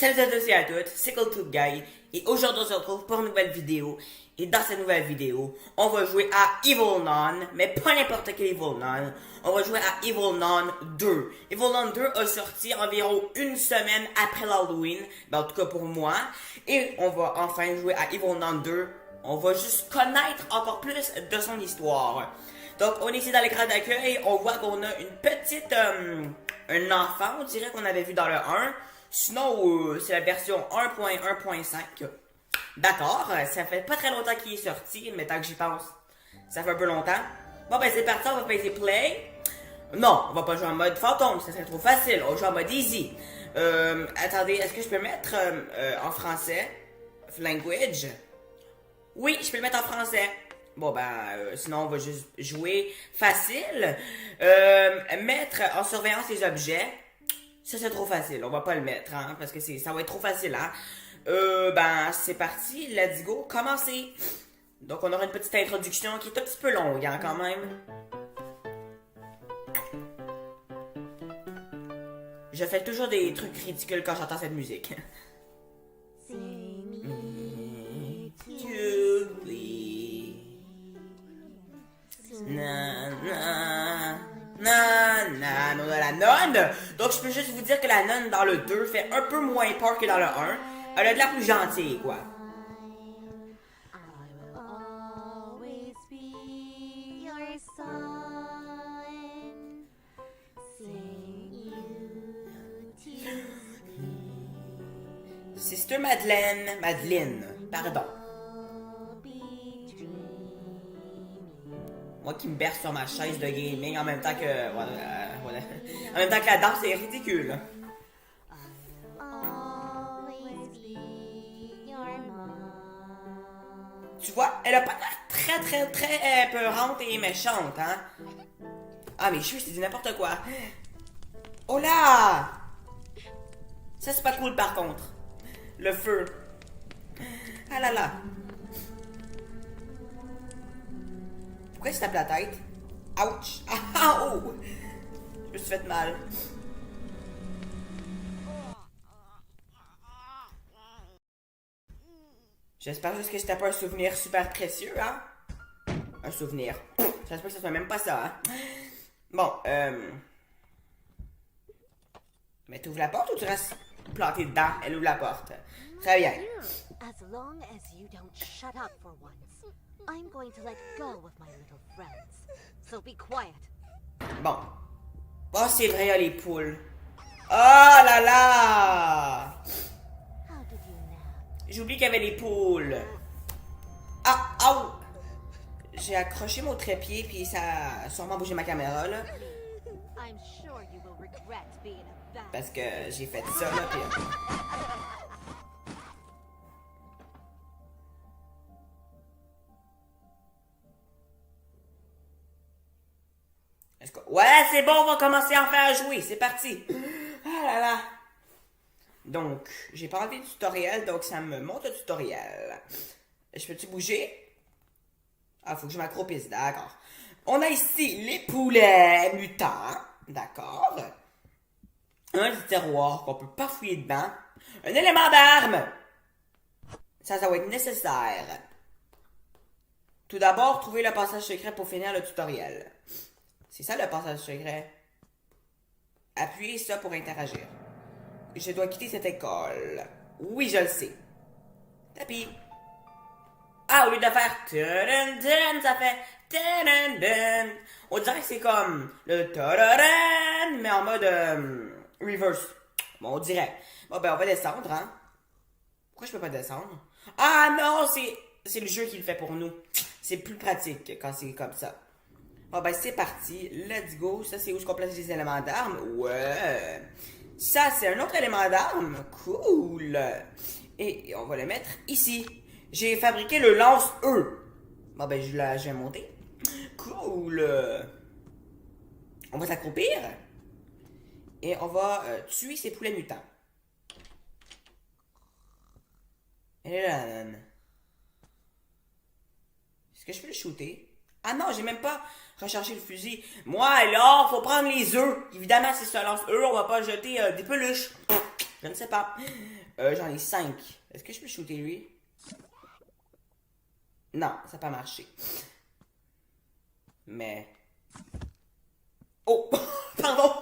Salut à tous et à toutes, c'est CoolTube Guy et aujourd'hui on se retrouve pour une nouvelle vidéo et dans cette nouvelle vidéo, on va jouer à Evil Nun, mais pas n'importe quel Evil Nun, on va jouer à Evil Nun 2. Evil Nun 2 a sorti environ une semaine après l'Halloween, ben en tout cas pour moi, et on va enfin jouer à Evil Nun 2, on va juste connaître encore plus de son histoire. Donc on est ici dans l'écran d'accueil, on voit qu'on a une petite, un enfant, on dirait qu'on avait vu dans le 1. Sinon, c'est la version 1.1.5. D'accord, ça fait pas très longtemps qu'il est sorti, mais tant que j'y pense, ça fait un peu longtemps. Bon ben c'est parti, on va peser play. Non, on va pas jouer en mode fantôme, ça serait trop facile, on va jouer en mode easy. Attendez, est-ce que je peux mettre en français? Language? Oui, je peux le mettre en français. Bon ben, sinon on va juste jouer facile. Mettre en surveillance les objets. Ça c'est trop facile, on va pas le mettre, hein, parce que ça va être trop facile, hein. Ben c'est parti, let's go, commencez. Donc on aura une petite introduction qui est un petit peu longue, hein, quand même. Je fais toujours des trucs ridicules quand j'entends cette musique. On a la nonne. Donc je peux juste vous dire que la nonne dans le 2 fait un peu moins peur que dans le 1. Elle a de l'air plus gentille, quoi. Sister Madeleine, pardon. Moi qui me berce sur ma chaise de gaming en même temps que... voilà. En même temps que la danse est ridicule. Tu vois, elle a pas l'air très peurante et méchante, hein. Ah, mes cheveux, c'est dit n'importe quoi. Oh là! Ça, c'est pas cool, par contre. Le feu. Ah là là. Pourquoi il se tape la tête? Ouch! Ah, oh! Je me suis fait mal. J'espère juste que c'était pas un souvenir super précieux, hein? Un souvenir. J'espère que ça soit même pas ça, hein? Bon, Mais tu ouvres la porte ou tu restes planté dedans? Elle ouvre la porte. Très bien. As long as you don't shut up for once, I'm going to let go of my little friends. So be quiet. Bon. Oh, c'est vrai, il y a les poules. Oh là là! How did you nap? J'oublie qu'il y avait les poules. Ah, oh! J'ai accroché mon trépied, puis ça a sûrement bougé ma caméra, là. I'm sure you will regret being a bad. Parce que j'ai fait ça, là, puis... Ouais, c'est bon, on va commencer enfin à jouer, c'est parti. Ah là là. Donc, j'ai pas envie de tutoriel, donc ça me montre le tutoriel. Je peux-tu bouger? Ah, faut que je m'accroupisse, d'accord. On a ici les poulets mutants, d'accord. Un petit tiroir qu'on peut pas fouiller dedans. Un élément d'arme. Ça va être nécessaire. Tout d'abord, trouver le passage secret pour finir le tutoriel. C'est ça le passage secret. Appuyez ça pour interagir. Je dois quitter cette école. Oui, je le sais. Tapis. Ah, au lieu de faire ta-da-da, ça fait ta-da-da. On dirait que c'est comme le ta-da-da, mais en mode reverse. Bon, on dirait. Bon, ben, on va descendre, hein. Pourquoi je peux pas descendre? Ah non, c'est le jeu qui le fait pour nous. C'est plus pratique quand c'est comme ça. Bon, ben, c'est parti. Let's go. Ça, c'est où je place les éléments d'armes. Ouais. Ça, c'est un autre élément d'arme. Cool. Et on va le mettre ici. J'ai fabriqué le lance-E. Bon, ben, je vais monter. Cool. On va s'accroupir. Et on va tuer ces poulets mutants. Elle est là, la nonne. Est-ce que je peux le shooter? Ah non, j'ai même pas rechargé le fusil. Moi, alors, faut prendre les œufs. Évidemment, si ça lance eux, on va pas jeter des peluches. Je ne sais pas. J'en ai 5. Est-ce que je peux shooter lui? Non, ça n'a pas marché. Mais... Oh! Pardon!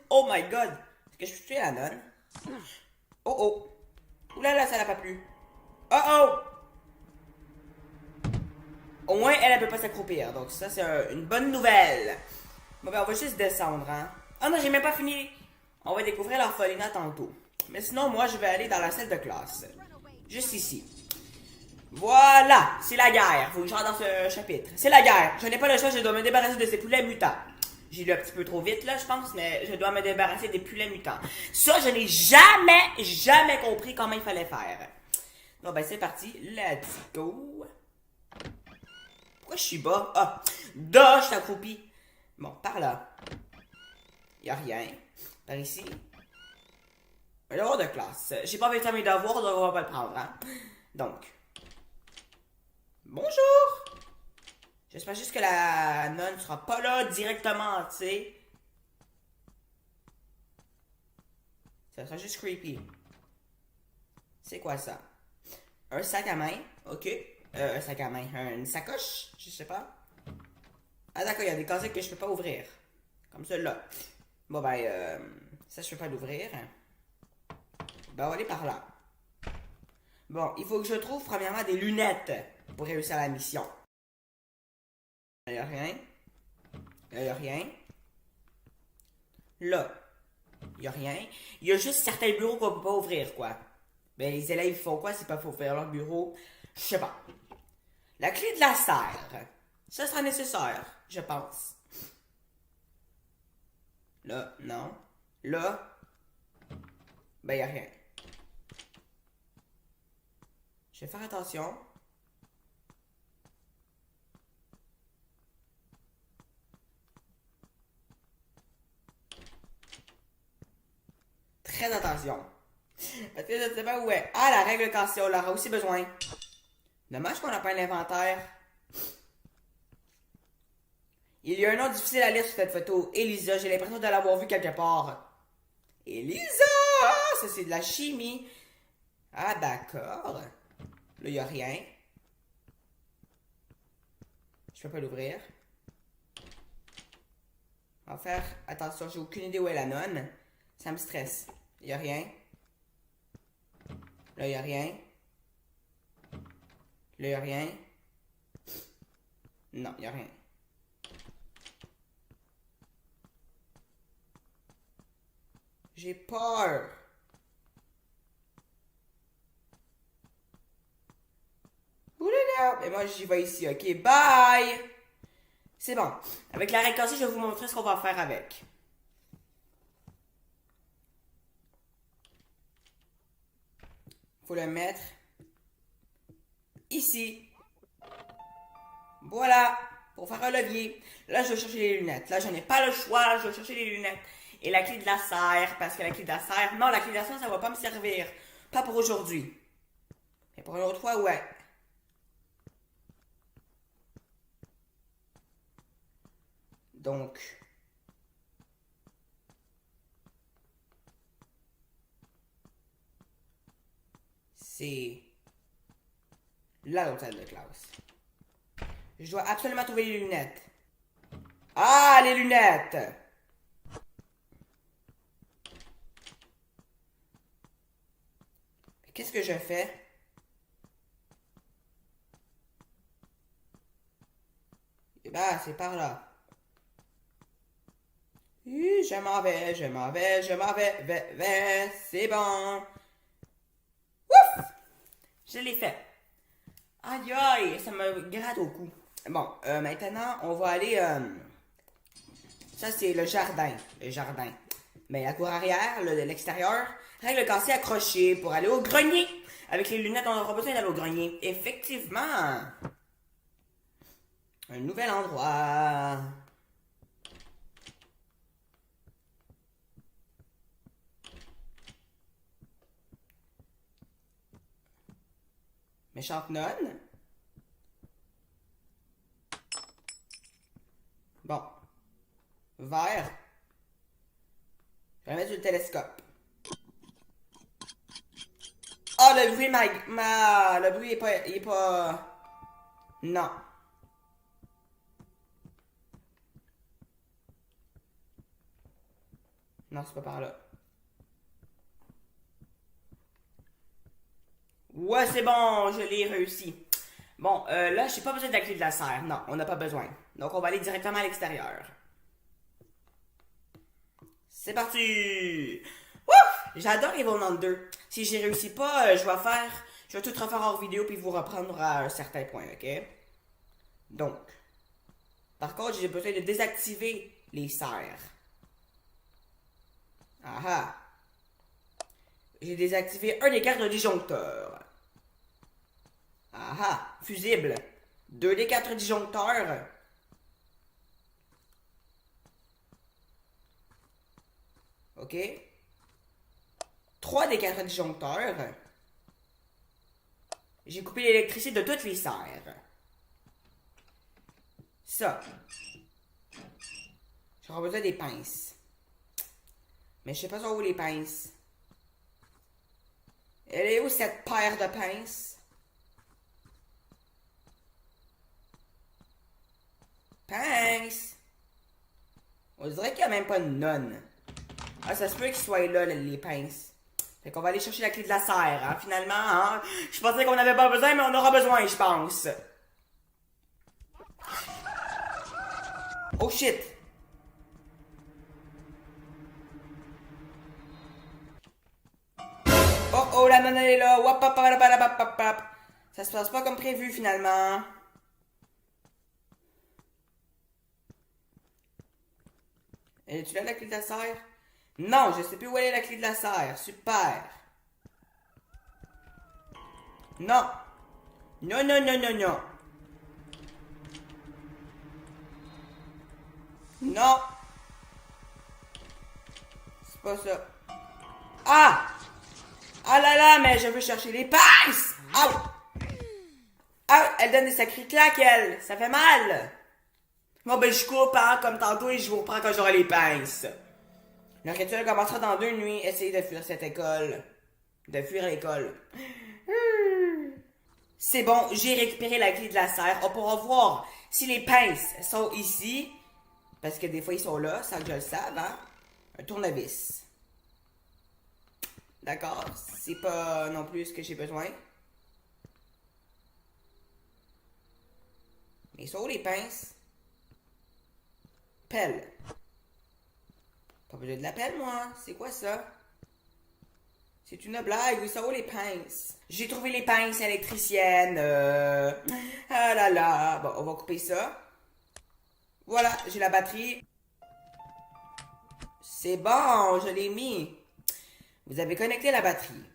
Oh my god! Est-ce que je peux shooter la nonne? Oh oh! Oulala, ça n'a pas plu. Oh oh! Au moins, elle peut pas s'accroupir. Donc ça, c'est une bonne nouvelle. Bon, ben, on va juste descendre, hein. Ah non, j'ai même pas fini. On va découvrir l'orphelinat tantôt. Mais sinon, moi, je vais aller dans la salle de classe. Juste ici. Voilà! C'est la guerre. Faut que je rentre dans ce chapitre. C'est la guerre. Je n'ai pas le choix, je dois me débarrasser de ces poulets mutants. J'ai lu un petit peu trop vite, là, je pense, mais je dois me débarrasser des poulets mutants. Ça, je n'ai jamais compris comment il fallait faire. Bon, ben, c'est parti. Let's go. Pourquoi je suis bas? Ah! Da, je suis accroupi. Bon, par là. Y a rien. Par ici. Un devoir de classe. J'ai pas fait mes devoirs, donc on va pas le prendre, hein. Donc. Bonjour! J'espère juste que la nonne sera pas là directement, tu sais. Ça sera juste creepy. C'est quoi ça? Un sac à main, ok. Un sac à main, une sacoche, je sais pas. Ah d'accord, il y a des cases que je peux pas ouvrir. Comme celle-là. Bon ben, ça je peux pas l'ouvrir. Ben on va aller par là. Bon, il faut que je trouve premièrement des lunettes pour réussir la mission. Il y a rien. Il y a rien. Là, il y a rien. Il y a juste certains bureaux qu'on peut pas ouvrir, quoi. Ben les élèves font quoi s'ils peuvent ouvrir leur bureau? Je sais pas. La clé de la serre. Ça sera nécessaire, je pense. Là, non. Là, ben y a rien. Je vais faire attention. Très attention. Parce que je ne sais pas où est. Ah, la règle cassée, on aura aussi besoin. Dommage qu'on n'a pas l'inventaire. Il y a un nom difficile à lire sur cette photo. Elisa, j'ai l'impression de l'avoir vu quelque part. Elisa! Ça, c'est de la chimie. Ah, d'accord. Là, il n'y a rien. Je peux pas l'ouvrir. On va faire attention, j'ai aucune idée où est la nonne. Ça me stresse. Il n'y a rien. Là, il n'y a rien. Là, il n'y a rien. Non, il n'y a rien. J'ai peur. Oulala. Et moi, j'y vais ici. Ok, bye. C'est bon. Avec la règle cassée, je vais vous montrer ce qu'on va faire avec. Faut le mettre ici. Voilà. Pour faire un levier. Là, je vais chercher les lunettes. Là, je n'ai pas le choix. Je vais chercher les lunettes. Et la clé de la serre. Parce que la clé de la serre... Non, la clé de la serre, ça va pas me servir. Pas pour aujourd'hui. Mais pour une autre fois, ouais. Donc... c'est là l'hôtel de classe. Je dois absolument trouver les lunettes. Ah, les lunettes! Qu'est-ce que je fais? Eh ben, c'est par là. Je m'en vais, c'est bon. Ouf! Je l'ai fait. Aïe aïe, ça me gratte au cou. Bon, maintenant, on va aller... ça, c'est le jardin. Le jardin. Mais la cour arrière, l'extérieur, règle cassée accrochée pour aller au grenier. Avec les lunettes, on aura besoin d'aller au grenier. Effectivement. Un nouvel endroit. Méchante nonne. Bon. Vert. Je vais mettre sur le télescope. le bruit, le bruit est pas... Non. Non, c'est pas par là. Ouais, c'est bon, je l'ai réussi. Bon, là, j'ai pas besoin de la clé de la serre. Non, on n'a pas besoin. Donc, on va aller directement à l'extérieur. C'est parti! Ouf! J'adore Evil 2. Si j'y réussis pas, je vais tout refaire hors vidéo puis vous reprendre à un certain point, ok? Donc, par contre, j'ai besoin de désactiver les serres. Ah ah! J'ai désactivé un des quatre disjoncteurs. Ah ah! Fusible. 2 des 4 disjoncteurs. OK? 3 des 4 disjoncteurs. J'ai coupé l'électricité de toutes les serres. Ça. J'aurai besoin des pinces. Mais je sais pas où les pinces. Elle est où cette paire de pinces? Pince! On dirait qu'il n'y a même pas de nonne. Ah, ça se peut qu'ils soient là, les pinces. Fait qu'on va aller chercher la clé de la serre, hein, finalement, hein. Je pensais qu'on n'avait pas besoin, mais on aura besoin, je pense. Oh shit! Oh oh, la nonne elle est là. Wap, hop, hop, hop, hop, hop, hop. Ça se passe pas comme prévu, finalement. Es-tu là, la clé de la serre? Non, je sais plus où elle est, la clé de la serre. Super. Non. Non, non, non, non, non. Non. C'est pas ça. Ah! Ah là là, mais je veux chercher les pinces! Ah! Ah, elle donne des sacrés claques, elle. Ça fait mal. Bon, ben, je coupe, hein, comme tantôt, et je vous reprends quand j'aurai les pinces. Le rituel commencera dans 2 nuits. Essayez de fuir cette école. De fuir l'école. C'est bon, j'ai récupéré la clé de la serre. On pourra voir si les pinces sont ici. Parce que des fois, ils sont là, sans que je le sache, hein. Un tournevis. D'accord, c'est pas non plus ce que j'ai besoin. Mais ils sont où les pinces? Pelle. Pas besoin de la pelle, moi. C'est quoi ça? C'est une blague. Ils sont où les pinces? J'ai trouvé les pinces électriciennes. Ah là là. Bon, on va couper ça. Voilà, j'ai la batterie. C'est bon, je l'ai mis. Vous avez connecté la batterie.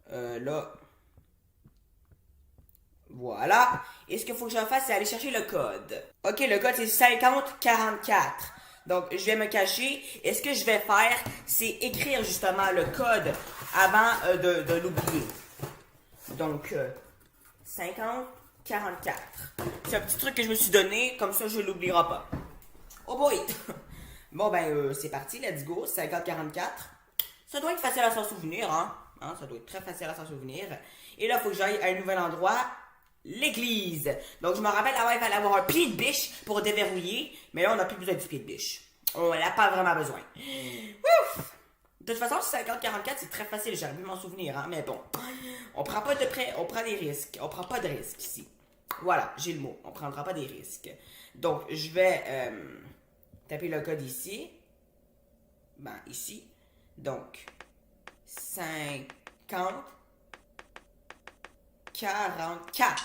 Là. Voilà. Et ce qu'il faut que je fasse, c'est aller chercher le code. Ok, le code, c'est 5044. Donc, je vais me cacher. Et ce que je vais faire, c'est écrire justement le code avant de l'oublier. Donc, 5044. C'est un petit truc que je me suis donné, comme ça, je ne l'oublierai pas. Oh boy! Bon, ben, c'est parti, let's go. 5044. Ça doit être facile à s'en souvenir, hein? Ça doit être très facile à s'en souvenir. Et là, il faut que j'aille à un nouvel endroit. L'église. Donc, je me rappelle, il fallait avoir un pied de biche pour déverrouiller. Mais là, on n'a plus besoin du pied de biche. On n'a pas vraiment besoin. Ouf! De toute façon, 50-44, c'est très facile. J'aurais pu m'en souvenir, hein. Mais bon. On prend pas de prêt. On prend des risques. On prend pas de risques ici. Voilà, j'ai le mot. On prendra pas des risques. Donc, je vais taper le code ici. Ben, ici. Donc, 50... 44.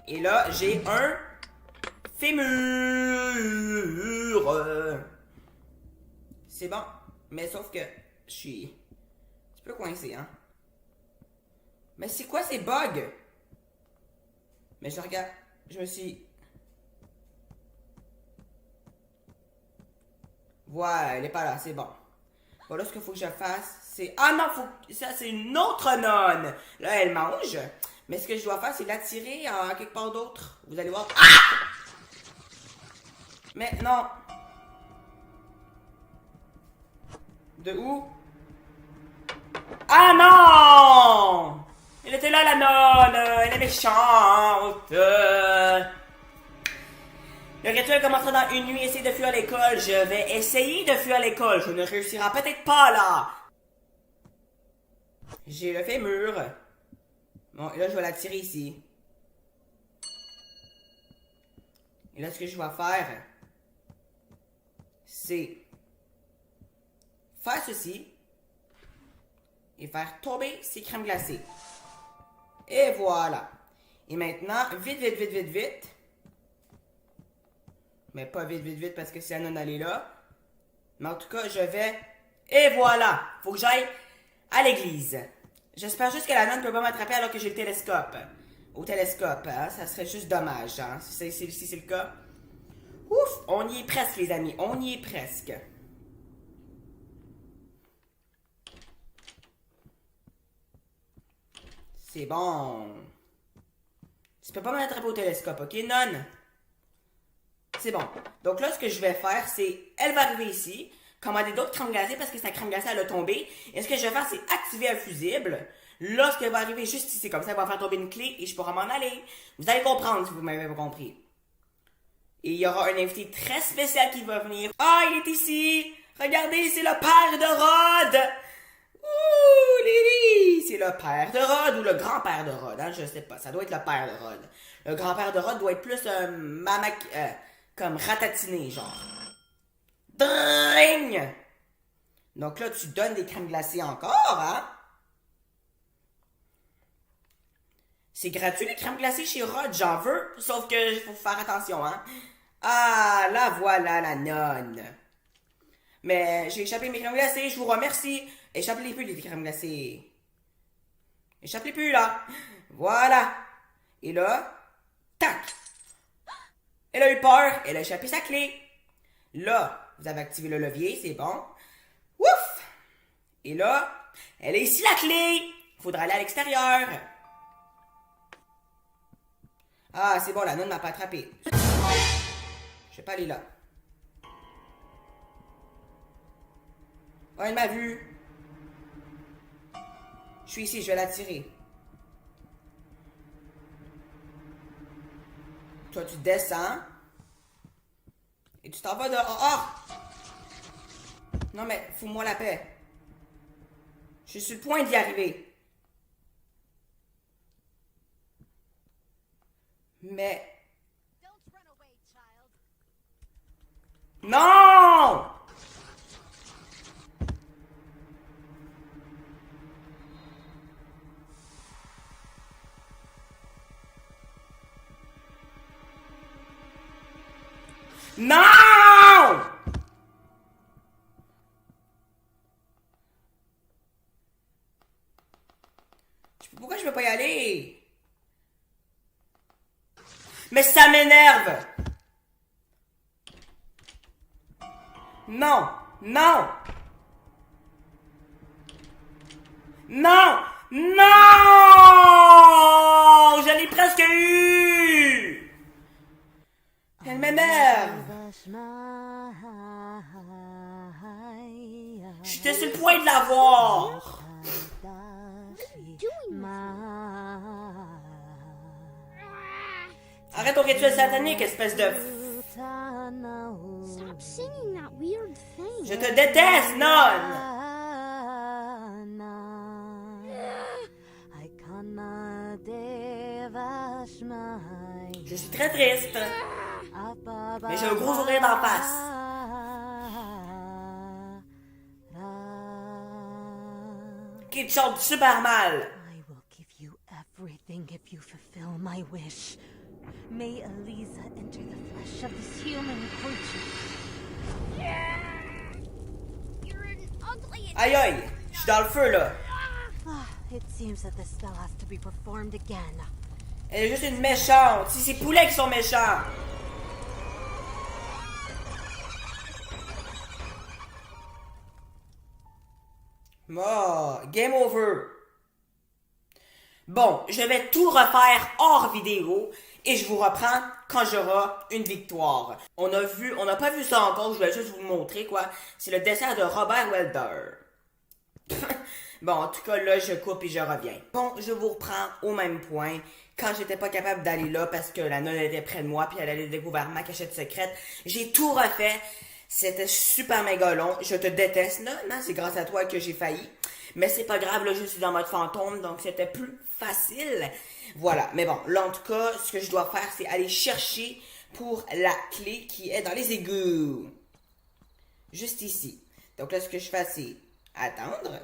Et là, j'ai un fémur. C'est bon. Mais sauf que je suis un petit peu coincé, hein. Mais c'est quoi ces bugs? Mais je regarde. Je me suis... Voilà, elle est pas là, c'est bon. Bon, là, ce qu'il faut que je fasse, c'est... Ah non, ça, c'est une autre nonne. Là, elle mange. Mais ce que je dois faire, c'est l'attirer à quelque part d'autre. Vous allez voir. Ah! Mais non. De où? Ah non! Elle était là, la nonne! Elle est méchante! Le rituel commencera dans une nuit. Essayez de fuir l'école. Je vais essayer de fuir l'école. Je ne réussirai peut-être pas, là! J'ai le fémur. Bon, et là, je vais la tirer ici. Et là, ce que je vais faire, c'est faire ceci et faire tomber ces crèmes glacées. Et voilà. Et maintenant, vite, vite, vite, vite, vite. Mais pas vite, vite, vite parce que c'est la nonne allée là. Mais en tout cas, je vais... Et voilà. Faut que j'aille à l'église. J'espère juste que la nonne ne peut pas m'attraper alors que j'ai le télescope. Au télescope, hein? Ça serait juste dommage, hein? Si c'est le cas. Ouf! On y est presque, les amis. On y est presque. C'est bon. Tu peux pas m'attraper au télescope, ok, nonne? C'est bon. Donc là, ce que je vais faire, c'est... Elle va arriver ici, commander d'autres crèmes glacées parce que sa crème glacée, elle a tombé. Et ce que je vais faire, c'est activer un fusible. Là, ce qu'elle va arriver juste ici, comme ça, elle va faire tomber une clé et je pourrai m'en aller. Vous allez comprendre si vous m'avez pas compris. Et il y aura un invité très spécial qui va venir. Ah, il est ici! Regardez, c'est le père de Rod! Ouh, Lily! C'est le père de Rod ou le grand-père de Rod, hein? Je sais pas, ça doit être le père de Rod. Le grand-père de Rod doit être plus comme ratatiné, genre. Dring! Donc là, tu donnes des crèmes glacées encore, hein? C'est gratuit, les crèmes glacées chez Rod, j'en veux. Sauf que il faut faire attention, hein? Ah, là voilà la nonne. Mais j'ai échappé mes crèmes glacées, je vous remercie. Échappez-les plus, les crèmes glacées. Échappez-les plus, là. Voilà. Et là, tac. Elle a eu peur, elle a échappé sa clé. Là, vous avez activé le levier, c'est bon. Ouf! Et là, elle est ici la clé. Faudra aller à l'extérieur. Ah, c'est bon, la nonne m'a pas attrapé. Je vais pas aller là. Oh, elle m'a vu. Je suis ici, je vais la tirer. Toi, tu descends. Et tu t'en vas dehors. Oh! Non, mais fous-moi la paix. Je suis sur le point d'y arriver. Mais... Non! Non! Pourquoi je peux pas y aller? Mais ça m'énerve! Non! Non! Non! Non! Je l'ai presque eu! Elle m'énerve! J'étais sur le point de l'avoir! Arrête ton rituel satanique, espèce de... Stop singing that weird thing. Je te déteste, nonne! Je suis très triste. Mais j'ai un gros sourire d'en face. Qui te chante super mal. I will give you everything if you fulfill my wish. May Elisa enter the flesh of this human creature. You're an ugly. Aïe aïe, je suis dans le feu là. It seems that the spell has to be performed again. Elle est juste une méchante. C'est ces poulets qui sont méchants. Oh, game over. Bon, je vais tout refaire hors vidéo et je vous reprends quand j'aurai une victoire. On n'a pas vu ça encore, je vais juste vous le montrer quoi. C'est le dessert de Robert Welder. Bon, en tout cas, là, je coupe et je reviens. Bon, je vous reprends au même point. Quand j'étais pas capable d'aller là parce que la nonne était près de moi puis elle allait découvrir ma cachette secrète, j'ai tout refait. C'était super méga long. Je te déteste, là. Non, c'est grâce à toi que j'ai failli. Mais c'est pas grave, là, je suis dans mode fantôme, donc c'était plus facile. Voilà. Mais bon, là, en tout cas, ce que je dois faire, c'est aller chercher pour la clé qui est dans les égouts. Juste ici. Donc là, ce que je fais, c'est attendre.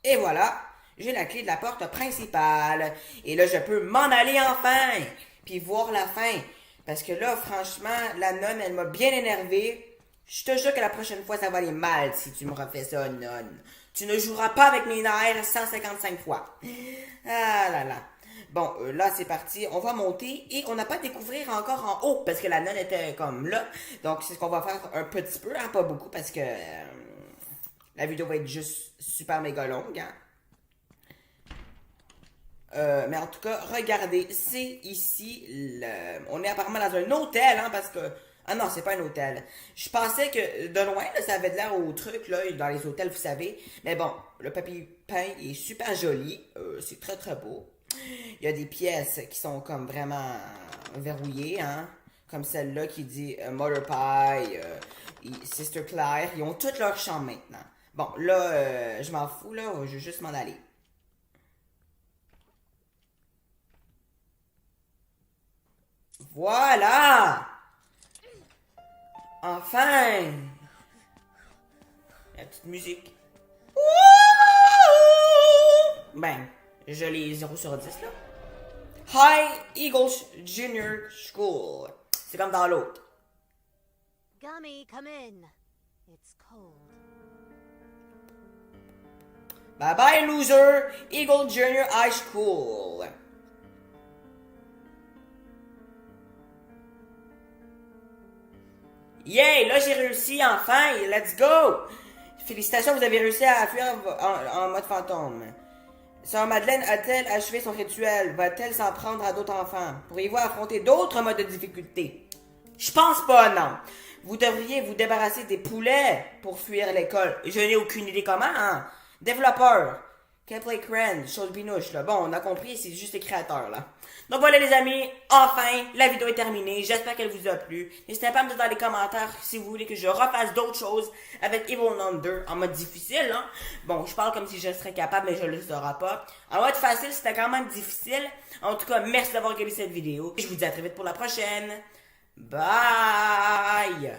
Et voilà, j'ai la clé de la porte principale. Et là, je peux m'en aller enfin. Puis voir la fin. Parce que là, franchement, la nonne, elle m'a bien énervé. Je te jure que la prochaine fois, ça va aller mal si tu me refais ça, nonne. Tu ne joueras pas avec mes nerfs 155 fois. Ah là là. Bon, là, c'est parti. On va monter et on n'a pas à découvrir encore en haut parce que la nonne était comme là. Donc, c'est ce qu'on va faire un petit peu, hein, pas beaucoup parce que la vidéo va être juste super méga longue, hein. Mais en tout cas, regardez, c'est ici, on est apparemment dans un hôtel, hein, parce que... Ah non, c'est pas un hôtel. Je pensais que, de loin, là, ça avait de l'air au truc, là, dans les hôtels, vous savez. Mais bon, le papier peint est super joli. C'est très, très beau. Il y a des pièces qui sont comme vraiment verrouillées, hein. Comme celle-là qui dit Mother Pie, Sister Claire. Ils ont toutes leurs chambres maintenant. Bon, là, je m'en fous, là. Je vais juste m'en aller. Voilà! Enfin! La petite musique. Wouhou! Ben, je l'ai 0 sur 10 là. High Eagle Junior School. C'est comme dans l'autre. Gummy, come in. It's cold. Bye bye loser! Eagle Junior High School. Yay! Là, j'ai réussi enfin! Let's go! Félicitations, vous avez réussi à fuir en mode fantôme. Sœur Madeleine a-t-elle achevé son rituel? Va-t-elle s'en prendre à d'autres enfants? Pourriez-vous affronter d'autres modes de difficulté? Je pense pas, non. Vous devriez vous débarrasser des poulets pour fuir l'école. Je n'ai aucune idée comment, hein? Développeur. Gameplay Cran, chose binouche, là. Bon, on a compris, c'est juste les créateurs, là. Donc voilà, les amis, enfin, la vidéo est terminée. J'espère qu'elle vous a plu. N'hésitez pas à me dire dans les commentaires si vous voulez que je refasse d'autres choses avec Evil Nun 2 en mode difficile, hein. Bon, je parle comme si je serais capable, mais je le serai pas. En mode facile, c'était quand même difficile. En tout cas, merci d'avoir regardé cette vidéo. Et je vous dis à très vite pour la prochaine. Bye!